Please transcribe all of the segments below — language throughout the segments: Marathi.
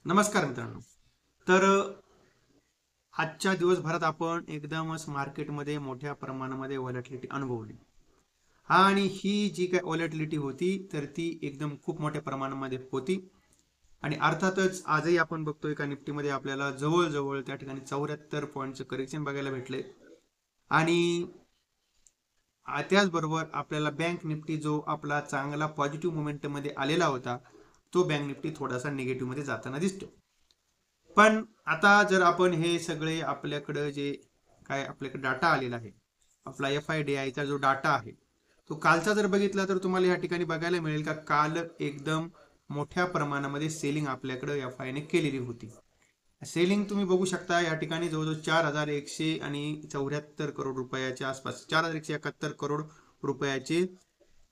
नमस्कार मित्रांनो. तर आजच्या दिवसभरात आपण एकदमच मार्केटमध्ये मोठ्या प्रमाणामध्ये व्हॉलॅटिलिटी अनुभवली. आणि ही जी काही व्हॉलॅटिलिटी होती तर ती एकदम खूप मोठ्या प्रमाणामध्ये होती. आणि अर्थातच आजही आपण बघतोय का निफ्टीमध्ये आपल्याला जवळजवळ त्या ठिकाणी 74 पॉईंटचं करेक्शन बघायला भेटले. आणि त्याचबरोबर आपल्याला बँक निफ्टी जो आपला चांगला पॉझिटिव्ह मोमेंटम मध्ये आलेला होता, तो बँक निफ्टी थोडासा निगेटिव्ह मध्ये जाताना दिसतो. पण आता जर आपण हे सगळे आपल्याकडे जे काय आपल्याकडे डाटा आलेला आहे, आपला FIDI चा जो डाटा आहे, तो कालचा जर बघितला तर तुम्हाला या ठिकाणी बघायला मिळेल का काल एकदम मोठ्या प्रमाणामध्ये सेलिंग आपल्याकडे FI ने केलेली होती. सेलिंग तुम्ही बघू शकता या ठिकाणी जवळजवळ 4174 करोड रुपयाच्या आसपास, 4171 करोड रुपयाचे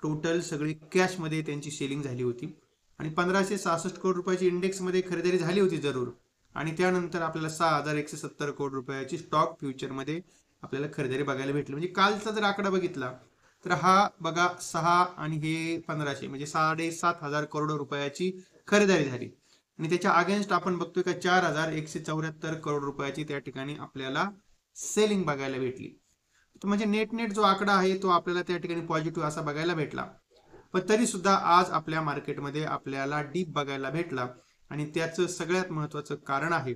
टोटल सगळी कॅश मध्ये त्यांची सेलिंग झाली होती. आणि 1566 करोड रुपयाची इंडेक्स मध्ये खरेदी झाली होती जरूर. आणि त्यानंतर आपल्याला 6170 करोड रुपयाची स्टॉक फ्युचर मध्ये आपल्याला खरेदी बघायला भेटली. म्हणजे कालचा जर आकडा बघितला तर हा बघा 6 आणि हे 1500 म्हणजे 7500 करोड रुपयाची खरेदी झाली. आणि त्याच्या अगेन्स्ट आपण बघतोय का 4174 करोड रुपयाची त्या ठिकाणी आपल्याला सेलिंग बघायला भेटली. म्हणजे नेट जो आकडा आहे तो आपल्याला त्या ठिकाणी पॉझिटिव्ह असा बघायला भेटला. पण तरी सुद्धा आज आपल्या मार्केटमध्ये आपल्याला डीप बघायला भेटला. आणि त्याचं सगळ्यात महत्वाचं कारण आहे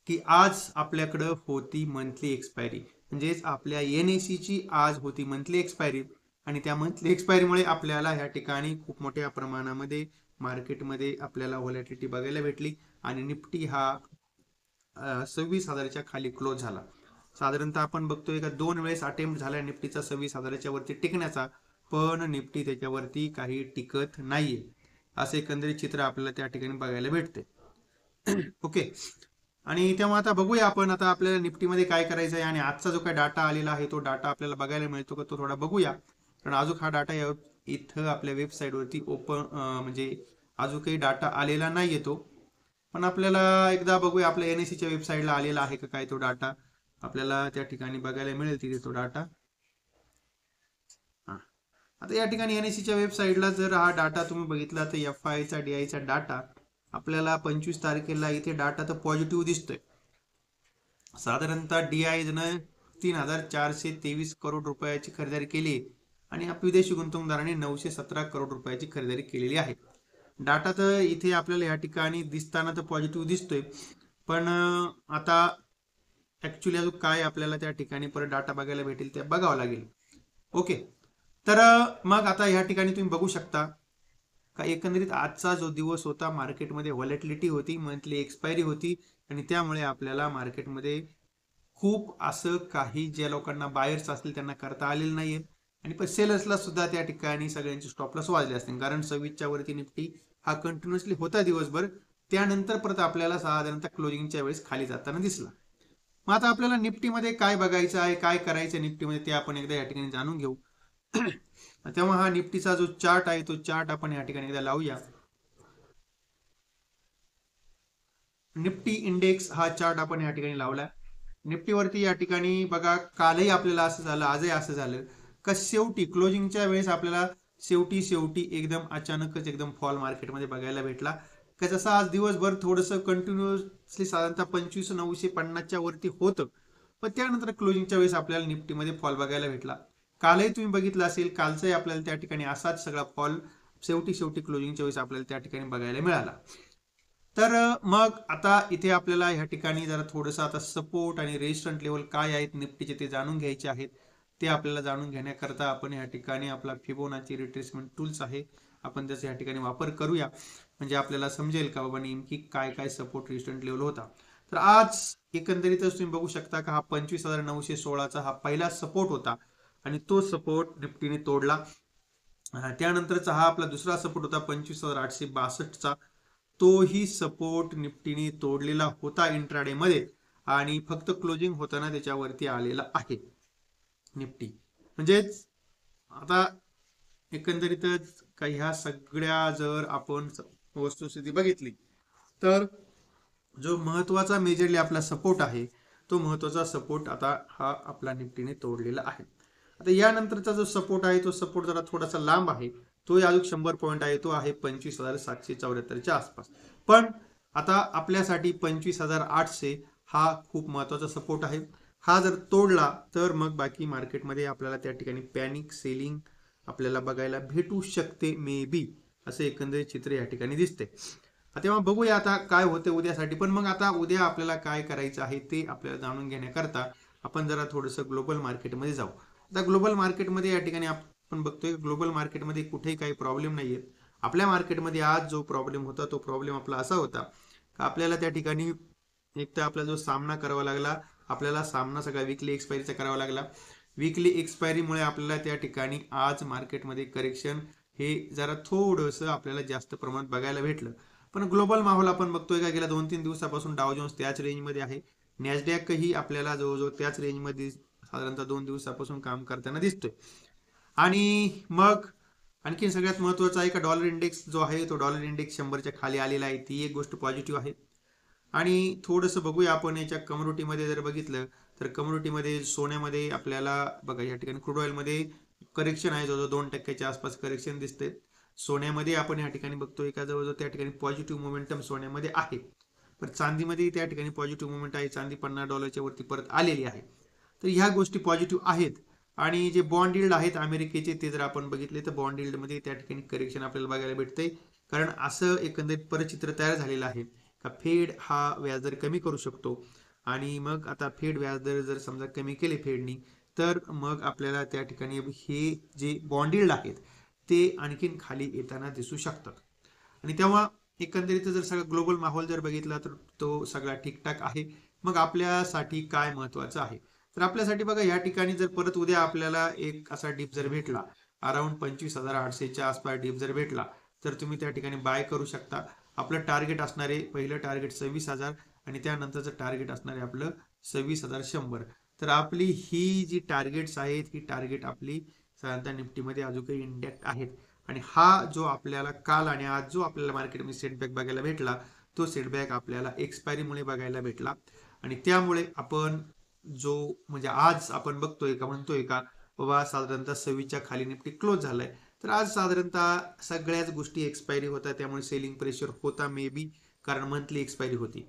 की आज आपल्याकडं होती मंथली एक्सपायरी. म्हणजेच आपल्या NSE ची आज होती मंथली एक्सपायरी. आणि त्या मंथली एक्सपायरीमुळे आपल्याला ह्या ठिकाणी खूप मोठ्या प्रमाणामध्ये मार्केटमध्ये आपल्याला व्हॉलॅटिलिटी बघायला भेटली. आणि निफ्टी हा 26,000च्या खाली क्लोज झाला. साधारणतः आपण बघतोय का 2 वेळेस अटेम्प्ट झाला निफ्टीचा 26,000च्या वरती टिकण्याचा, पण निफ्टी त्याच्यावरती काही टिकत नाहीये. असे एकंदरीत चित्र आपल्याला त्या ठिकाणी बघायला भेटते. ओके. आणि तेव्हा आता बघूया आपण आता आपल्याला निफ्टीमध्ये काय करायचं आहे. आणि आजचा जो काही डाटा आलेला आहे तो डाटा आपल्याला बघायला मिळतो का तो थोडा बघूया. कारण अजून हा डाटा इथं आपल्या वेबसाईटवरती ओपन म्हणजे अजून काही डाटा आलेला नाही येतो. पण आपल्याला एकदा बघूया आपल्या NSE च्या वेबसाईटला आलेला आहे का काय तो डाटा. आपल्याला त्या ठिकाणी बघायला मिळेल तिथे तो डाटा. आता या ठिकाणी NSE च्या वेबसाईटला जर हा डाटा तुम्ही बघितला तर FI चा DI चा डाटा आपल्याला 25 तारखेला इथे डाटा तर पॉझिटिव्ह दिसतोय. साधारणतः DI ने 3423 करोड रुपयाची खरेदी केली आणि विदेशी गुंतवणूकदारांनी 917 करोड रुपयाची खरेदी केलेली आहे. डाटा तर इथे आपल्याला या ठिकाणी दिसताना तर पॉझिटिव्ह दिसतोय. पण आता ऍक्च्युली अजून काय आपल्याला त्या ठिकाणी परत डाटा बघायला भेटेल ते बघावं लागेल. ओके. तर मग आता या ठिकाणी तुम्ही बघू शकता का एकंदरीत आजचा जो दिवस होता मार्केटमध्ये व्हॉलॅटिलिटी होती, मंथली एक्सपायरी होती. आणि त्यामुळे आपल्याला मार्केटमध्ये खूप असं काही ज्या लोकांना बायर्स असतील त्यांना करता आलेलं नाहीये. आणि पण सेलर्सला सुद्धा त्या ठिकाणी सगळ्यांचे स्टॉप लॉस वाजले असतील. कारण 26च्या वरती निफ्टी हा कंटिन्युअसली होता दिवसभर. त्यानंतर परत आपल्याला साधारणतः क्लोजिंगच्या वेळेस खाली जाताना दिसला. मग आता आपल्याला निफ्टीमध्ये काय बघायचं आहे, काय करायचं निफ्टीमध्ये ते आपण एकदा या ठिकाणी जाणून घेऊ. तेव्हा हा निफ्टीचा जो चार्ट आहे तो चार्ट आपण या ठिकाणी एकदा लावूया. निफ्टी इंडेक्स हा चार्ट आपण या ठिकाणी लावला. निफ्टीवरती या ठिकाणी बघा कालही आपल्याला असं झालं, आजही असं झालं का शेवटी क्लोजिंगच्या वेळेस आपल्याला शेवटी एकदम अचानकच एकदम फॉल मार्केटमध्ये बघायला भेटला. का जसं आज दिवसभर थोडंसं कंटिन्युअसली साधारणतः 25,950च्या वरती होतं. पण त्यानंतर क्लोजिंगच्या वेळेस आपल्याला निफ्टीमध्ये फॉल बघायला भेटला. कालही तुम्ही बघितलं असेल, कालचाही आपल्याला त्या ठिकाणी असाच सगळा फॉल शेवटी क्लोजिंगच्या वेळेस आपल्याला त्या ठिकाणी बघायला मिळाला. तर मग आता इथे आपल्याला ह्या ठिकाणी जरा थोडंसं आता सपोर्ट आणि रेजिस्टंट लेवल काय आहेत निफ्टीचे ते जाणून घ्यायचे आहेत. ते आपल्याला जाणून घेण्याकरता आपण या ठिकाणी आपला फिबोनाची रिट्रेसमेंट टूल्स आहे, आपण त्याचा या ठिकाणी वापर करूया. म्हणजे आपल्याला समजेल का बाबा नेमकी काय काय सपोर्ट रेजिस्टंट लेवल होता. तर आज एकंदरीतच तुम्ही बघू शकता का हा 25,916चा हा पहिला सपोर्ट होता. आणि तो सपोर्ट निफ्टीने तोडला. त्यानंतरचा हा आपला दुसरा सपोर्ट होता 25,862चा. तोही सपोर्ट निफ्टीने तोडलेला होता इंट्राडे मध्ये. आणि फक्त क्लोजिंग होताना त्याच्यावरती आलेला आहे निफ्टी. म्हणजेच आता एकंदरीतच काही ह्या सगळ्या जर आपण वस्तुस्थिती बघितली तर जो महत्वाचा मेजरली आपला सपोर्ट आहे तो महत्वाचा सपोर्ट आता हा आपला निफ्टीने तोडलेला आहे. आता यानंतरचा जो सपोर्ट आहे तो सपोर्ट जरा थोडासा लांब आहे. तो अजून 100 पॉईंट आहे, तो आहे 25,774च्या आसपास. पण आता आपल्यासाठी 25,800 हा खूप महत्वाचा सपोर्ट आहे. हा जर तोडला तर मग बाकी मार्केटमध्ये आपल्याला त्या ठिकाणी पॅनिक सेलिंग आपल्याला बघायला भेटू शकते, मे बी, असे एकंदरीत चित्र या ठिकाणी दिसते. तेव्हा बघूया आता काय होते उद्यासाठी. पण मग आता उद्या आपल्याला काय करायचं आहे ते आपल्याला जाणून घेण्याकरता आपण जरा थोडंसं ग्लोबल मार्केटमध्ये जाऊ. आता ग्लोबल मार्केटमध्ये या ठिकाणी आपण बघतोय ग्लोबल मार्केटमध्ये कुठेही काही प्रॉब्लेम नाहीये. आपल्या मार्केटमध्ये आज जो प्रॉब्लेम होता तो प्रॉब्लेम आपला असा होता का आपल्याला त्या ठिकाणी एक तर आपला जो सामना करावा लागला, आपल्याला सामना सगळा विकली एक्सपायरीचा करावा लागला. विकली एक्सपायरीमुळे आपल्याला त्या ठिकाणी आज मार्केटमध्ये करेक्शन हे जरा थोडंसं आपल्याला जास्त प्रमाणात बघायला भेटलं. पण ग्लोबल माहोल आपण बघतोय का गेल्या 2-3 दिवसापासून डाव जोन्स त्याच रेंजमध्ये आहे. नॅसडॅकही आपल्याला जवळजवळ त्याच रेंजमध्ये साधारणतः 2 दिवसापासून काम करताना दिसतोय. आणि मग आणखी सगळ्यात महत्वाचं आहे का डॉलर इंडेक्स जो आहे तो डॉलर इंडेक्स 100च्या खाली आलेला आहे, ती एक गोष्ट पॉझिटिव्ह आहे. आणि थोडंसं बघूया आपण याच्या कम्युनिटीमध्ये जर बघितलं तर कम्युनिटीमध्ये सोन्यामध्ये आपल्याला बघा या ठिकाणी क्रूड ऑइलमध्ये करेक्शन आहे, जवळजवळ 2% आसपास करेक्शन दिसते. सोन्यामध्ये आपण या ठिकाणी बघतोय का जवळजवळ त्या ठिकाणी पॉझिटिव्ह मोमेंटम सोन्यामध्ये आहे. पण चांदीमध्ये त्या ठिकाणी पॉझिटिव्ह मोमेंट आहे, चांदी $50 वरती परत आलेली आहे. तर ह्या गोष्टी पॉझिटिव्ह आहेत. आणि जे बॉन्ड यील्ड आहेत अमेरिकेचे ते जर आपण बघितले तर बॉन्ड यील्डमध्ये त्या ठिकाणी करेक्शन आपल्याला बघायला भेटतंय. कारण असं एकंदरीत परिचित्र तयार झालेलं आहे का फेड हा व्याजदर कमी करू शकतो. आणि मग आता फेड व्याजदर जर समजा कमी केले फेडनी तर मग आपल्याला त्या ठिकाणी हे जे बॉन्ड यील्ड आहेत ते आणखीन खाली येताना दिसू शकतात. आणि तेव्हा एकंदरीत जर सगळा ग्लोबल माहोल जर बघितला तर तो सगळा ठीकठाक आहे. मग आपल्यासाठी काय महत्वाचं आहे तर आपल्यासाठी बघा या ठिकाणी जर परत उद्या आपल्याला एक असा डिप जर भेटला अराउंड 25,800च्या आसपास डिप जर भेटला तर तुम्ही त्या ठिकाणी बाय करू शकता. आपलं टार्गेट असणारे पहिलं टार्गेट 26,000 आणि त्यानंतरचं टार्गेट असणारे आपलं 26,100. तर आपली ही जी टार्गेट्स आहेत ही टार्गेट आपली साधारणतः निफ्टीमध्ये अजूनही इंटॅक्ट आहेत. आणि हा जो आपल्याला काल आणि आज जो आपल्याला मार्केटमध्ये सेटबॅक बघायला भेटला तो सेटबॅक आपल्याला एक्सपायरीमुळे बघायला भेटला. आणि त्यामुळे आपण जो म्हणजे आज आपण बघतोय का म्हणतोय का बाबा साधारणतः 26च्या खाली निफ्टी क्लोज झालाय. तर आज साधारणतः सगळ्याच गोष्टी एक्सपायरी होता त्यामुळे सेलिंग प्रेशर होता मे बी, कारण मंथली एक्सपायरी होती.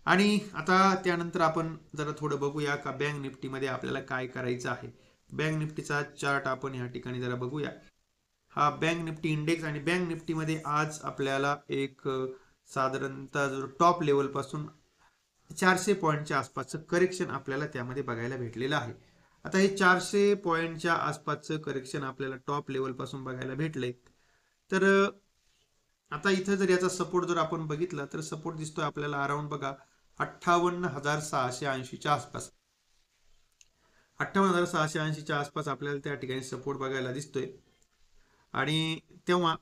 आणि आता त्यानंतर आपण जरा थोडं बघूया का बँक निफ्टीमध्ये आपल्याला काय करायचं आहे. बँक निफ्टीचा चार्ट आपण या ठिकाणी जरा बघूया. हा बँक निफ्टी इंडेक्स आणि बँक निफ्टीमध्ये आज आपल्याला एक साधारणतः जो टॉप लेवल पासून 400 पॉईंटच्या आसपासचं करेक्शन आपल्याला त्यामध्ये बघायला भेटलेलं आहे. आता हे 400 पॉईंटच्या आसपासचं करेक्शन आपल्याला टॉप लेवल पासून बघायला भेटलंय. तर आता इथं जर याचा सपोर्ट जर आपण बघितला तर सपोर्ट दिसतोय आपल्याला अराउंड बघा 58,680च्या आसपास. 58,680च्या आसपास आपल्याला त्या ठिकाणी सपोर्ट बघायला दिसतोय. आणि तेव्हा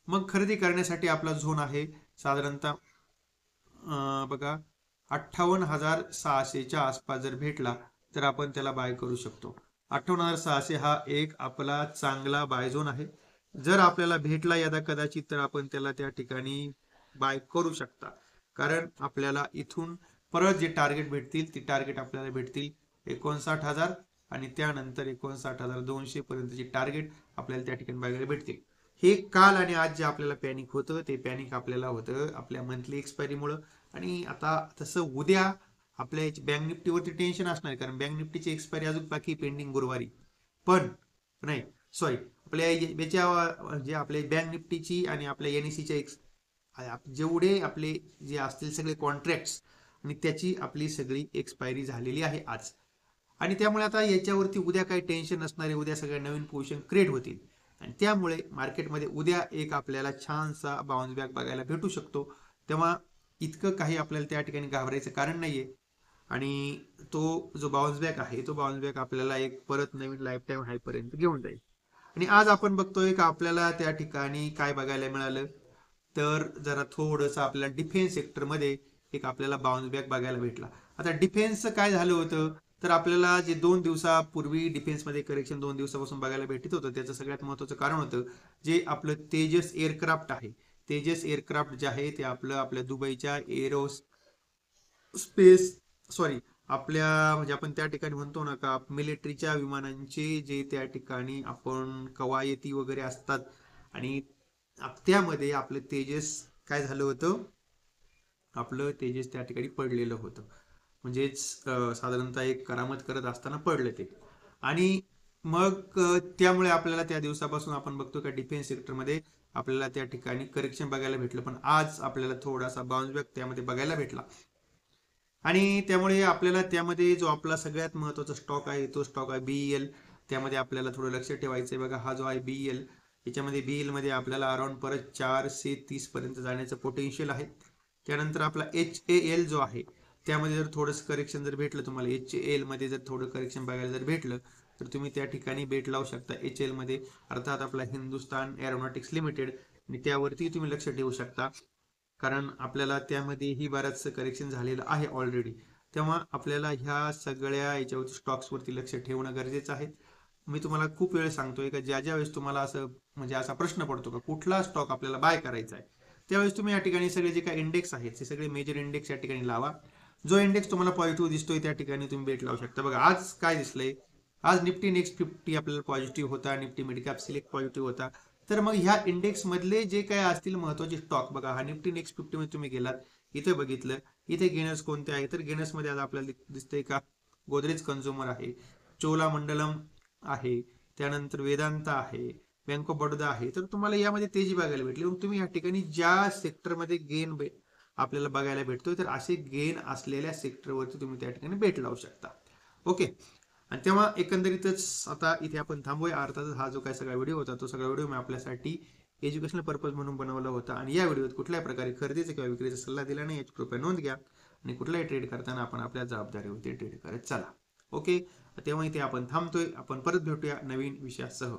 मग खरेदी करण्यासाठी आपला झोन आहे साधारणतः बघा 58,600च्या आसपास जर भेटला तर आपण त्याला बाय करू शकतो. 58,600 हा एक आपला चांगला बाय झोन आहे. जर आपल्याला भेटला यदा कदाचित तर आपण त्याला त्या ठिकाणी बाय करू शकता. कारण आपल्याला इथून परत जे टार्गेट भेटतील ती टार्गेट आपल्याला भेटतील 59,000 आणि त्यानंतर 59,200 पर्यंतची टार्गेट आपल्याला त्या ठिकाणी बघायला भेटतील. हे काल आणि आज जे आपल्याला पॅनिक होतं ते पॅनिक आपल्याला होतं आपल्या मंथली एक्सपायरीमुळं. आणि आता तसं उद्या आपल्या बँक निफ्टीवरती टेन्शन असणार आहे कारण बँक निफ्टीची एक्सपायरी अजून बाकी पेंडिंग गुरुवारी. पण नाही सॉरी आपल्या याच्या जे आपले बँक निफ्टीची आणि आपल्या एनईसीच्या जेवढे आपले जे असतील सगळे कॉन्ट्रॅक्ट्स आणि त्याची आपली सगळी एक्सपायरी झालेली आहे आज. आणि त्यामुळे आता याच्यावरती उद्या काही टेन्शन नसणारे उद्या सगळ्या नवीन पोझिशन क्रिएट होतील. आणि त्यामुळे मार्केटमध्ये उद्या एक आपल्याला छानसा बाउन्स बॅक बघायला भेटू शकतो. तेव्हा इतकं काही आपल्याला त्या ठिकाणी घाबरायचं कारण नाहीये. आणि तो जो बाउन्स बॅक आहे तो बाउन्स बॅक आपल्याला एक परत नवीन लाईफ टाईम हाय पर्यंत घेऊन जाईल. आणि आज आपण बघतोय का आपल्याला त्या ठिकाणी काय बघायला मिळालं तर जरा थोडंसं आपल्याला डिफेन्स सेक्टरमध्ये एक आपल्याला बाउन्स बॅक बघायला भेटला. आता डिफेन्सचं काय झालं होतं तर आपल्याला जे 2 दिवसापूर्वी डिफेन्समध्ये करेक्शन 2 दिवसापासून बघायला भेटत होतं त्याचं सगळ्यात महत्त्वाचं कारण होतं जे आपलं तेजस एअरक्राफ्ट आहे. तेजस एअरक्राफ्ट जे आहे ते आपल्या दुबईच्या एरो स्पेस सॉरी आपल्या म्हणजे आपण त्या ठिकाणी म्हणतो ना का मिलिटरीच्या विमानांचे जे त्या ठिकाणी आपण कवायती वगैरे असतात आणि त्यामध्ये आपलं तेजस काय झालं होतं, आपलं तेजस त्या ठिकाणी पडलेलं होतं. म्हणजेच साधारणतः एक करामत करत असताना पडलं ते. आणि मग त्यामुळे आपल्याला त्या दिवसापासून आपण बघतो का डिफेन्स सेक्टरमध्ये आपल्याला त्या ठिकाणी करेक्शन बघायला भेटलं, पण आज आपल्याला थोडासा बाउन्स बॅक त्यामध्ये बघायला भेटला. आणि त्यामुळे आपल्याला त्यामध्ये जो आपला सगळ्यात महत्त्वाचा स्टॉक आहे तो स्टॉक आहे बीईएल. त्यामध्ये आपल्याला थोडं लक्ष ठेवायचं आहे बघा. हा जो आहे बीईएल, याच्यामध्ये बीईएल मध्ये आपल्याला अराउंड परत 430 पर्यंत जाण्याचं पोटेन्शियल आहे. त्यानंतर आपला HAL जो आहे त्यामध्ये जर थोडंसं करेक्शन जर भेटलं तुम्हाला, HAL मध्ये जर थोडं करेक्शन बघायला जर भेटलं तर तुम्ही त्या ठिकाणी बेट लावू शकता HAL मध्ये, अर्थात आपला हिंदुस्तान एरोनॉटिक्स लिमिटेड, आणि त्यावरती तुम्ही लक्ष ठेवू शकता. कारण आपल्याला त्यामध्येही बराचसं करेक्शन झालेलं आहे ऑलरेडी. तेव्हा आपल्याला ह्या सगळ्या याच्यावरती स्टॉक्सवरती लक्ष ठेवणं गरजेचं आहे. मी तुम्हाला खूप वेळ सांगतोय का ज्या ज्या वेळेस तुम्हाला असं म्हणजे असा प्रश्न पडतो का कुठला स्टॉक आपल्याला बाय करायचा आहे, त्यावेळेस तुम्ही या ठिकाणी सगळे जे काही इंडेक्स आहेत ते सगळे मेजर इंडेक्स या ठिकाणी लावा. जो इंडेक्स तुम्हाला पॉझिटिव्ह दिसतोय त्या ठिकाणी तुम्ही बेट लावू शकता. बघा आज काय दिसलंय, आज निफ्टी नेक्स्ट 50 आपल्याला पॉझिटिव्ह होता, Nifty mid cap select positive होता. तर मग ह्या इंडेक्स मधले जे काय असतील महत्वाचे स्टॉक बघा, हा निफ्टी नेक्स्ट 50 मध्ये तुम्ही गेलात, इथे बघितलं, इथे गेनर्स कोणते आहे, तर गेनर्स मध्ये आज आपल्याला दिसतंय का गोदरेज कन्झ्युमर आहे, चोला मंडलम आहे, त्यानंतर वेदांत आहे, बँक ऑफ बडोदा आहे. तर तुम्हाला यामध्ये तेजी बघायला भेटली. मग तुम्ही या ठिकाणी ज्या सेक्टरमध्ये गेन आपल्याला बघायला भेटतोय तर असे गेन असलेल्या सेक्टरवरती तुम्ही त्या ठिकाणी बेट लावू शकता. ओके. आणि तेव्हा एकंदरीतच आता इथे आपण थांबूया. अर्थातच हा जो काय सगळा व्हिडिओ होता तो सगळा व्हिडिओ मी आपल्यासाठी एज्युकेशनल पर्पज म्हणून बनवला होता, आणि या व्हिडिओत कुठल्याही प्रकारे खरेदीचा किंवा विक्रीचा सल्ला दिला नाही याची कृपया नोंद घ्या. आणि कुठलाही ट्रेड करताना आपण आपल्या जबाबदारीवरती ट्रेड करत चला. ओके. तेव्हा इथे आपण थांबतोय. आपण परत भेटूया नवीन विषयासह.